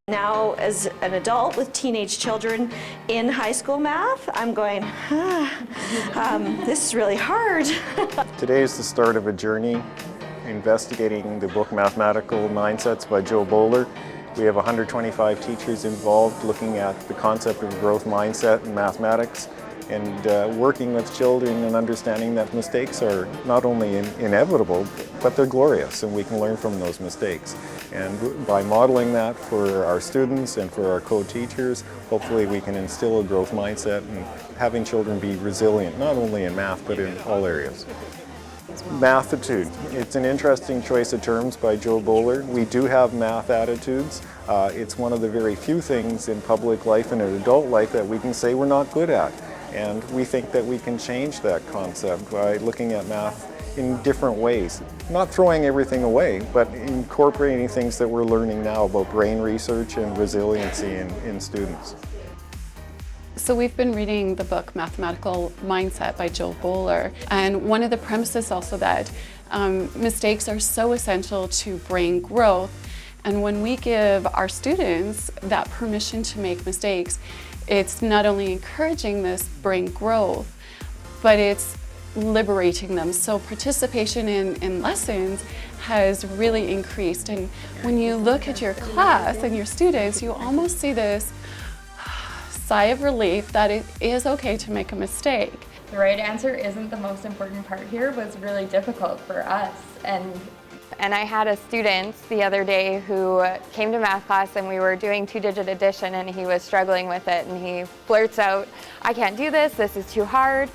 Now, as an adult with teenage children in high school math, I'm going, this is really hard. Today is the start of a journey investigating the book Mathematical Mindsets by Jo Boaler. We have 125 teachers involved looking at the concept of growth mindset in mathematics and working with children and understanding that mistakes are not only inevitable, but they're glorious and we can learn from those mistakes. And by modeling that for our students and for our co-teachers, hopefully we can instill a growth mindset and having children be resilient, not only in math, but in all areas. Mathitude. It's an interesting choice of terms by Jo Boaler. We do have math attitudes. It's one of the very few things in public life and in adult life that we can say we're not good at. And we think that we can change that concept by looking at math in different ways. Not throwing everything away, but incorporating things that we're learning now about brain research and resiliency in students. So we've been reading the book Mathematical Mindset by Jo Boaler, and one of the premises also that mistakes are so essential to brain growth, and when we give our students that permission to make mistakes, it's not only encouraging this brain growth, but it's liberating them. So participation in lessons has really increased, and when you look at your class and your students, you almost see this sigh of relief that it is okay to make a mistake. The right answer isn't the most important part here, but it's really difficult for us. And I had a student the other day who came to math class and we were doing two-digit addition and he was struggling with it and he blurts out, "I can't do this is too hard."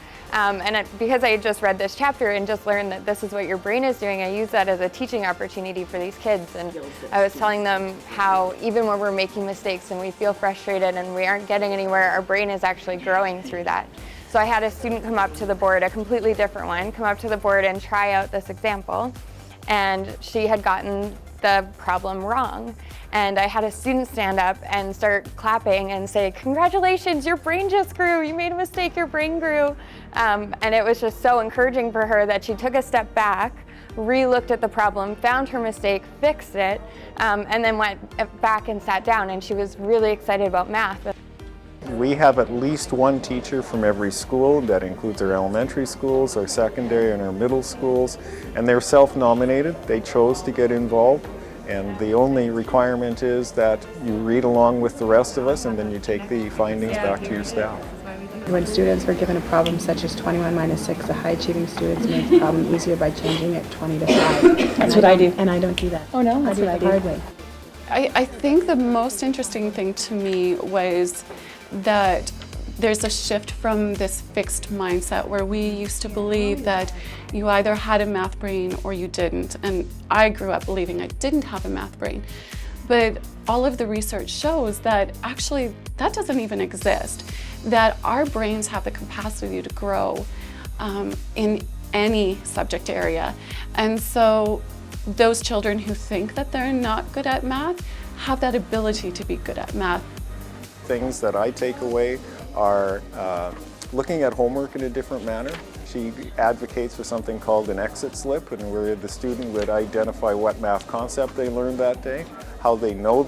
Because I had just read this chapter and just learned that this is what your brain is doing, I use that as a teaching opportunity for these kids. And I was telling them how even when we're making mistakes and we feel frustrated and we aren't getting anywhere, our brain is actually growing through that. So I had a student come up to the board, a completely different one, come up to the board and try out this example. And she had gotten the problem wrong. And I had a student stand up and start clapping and say, "Congratulations, your brain just grew. You made a mistake, your brain grew." And it was just so encouraging for her that she took a step back, re-looked at the problem, found her mistake, fixed it, and then went back and sat down. And she was really excited about math. We have at least one teacher from every school. That includes our elementary schools, our secondary and our middle schools, and they're self-nominated. They chose to get involved, and the only requirement is that you read along with the rest of us and then you take the findings back to your staff. When students were given a problem such as 21 minus 6, the high-achieving students made the problem easier by changing it 20 to 5. That's what I do. And I don't do that. Oh no, that's what I do. The hard way. I think the most interesting thing to me was that there's a shift from this fixed mindset where we used to believe that you either had a math brain or you didn't. And I grew up believing I didn't have a math brain. But all of the research shows that actually that doesn't even exist, that our brains have the capacity to grow in any subject area. And so those children who think that they're not good at math have that ability to be good at math. Things that I take away are looking at homework in a different manner. She advocates for something called an exit slip, and where the student would identify what math concept they learned that day, how they know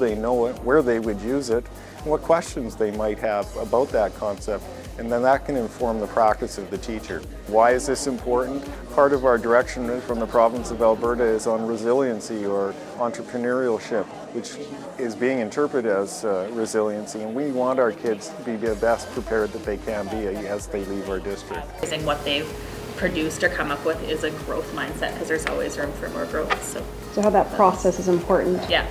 it, where they would use it, and what questions they might have about that concept. And then that can inform the practice of the teacher. Why is this important? Part of our direction from the province of Alberta is on resiliency or entrepreneurship, which is being interpreted as resiliency, and we want our kids to be the best prepared that they can be as they leave our district. What they've produced or come up with is a growth mindset, because there's always room for more growth. So how that process is important. Yeah.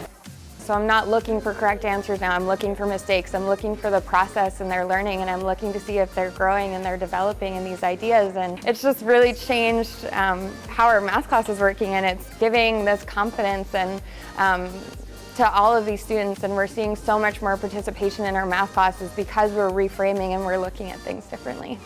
So I'm not looking for correct answers now, I'm looking for mistakes. I'm looking for the process and their learning, and I'm looking to see if they're growing and they're developing in these ideas. And it's just really changed how our math class is working, and it's giving this confidence and to all of these students, and we're seeing so much more participation in our math classes because we're reframing and we're looking at things differently.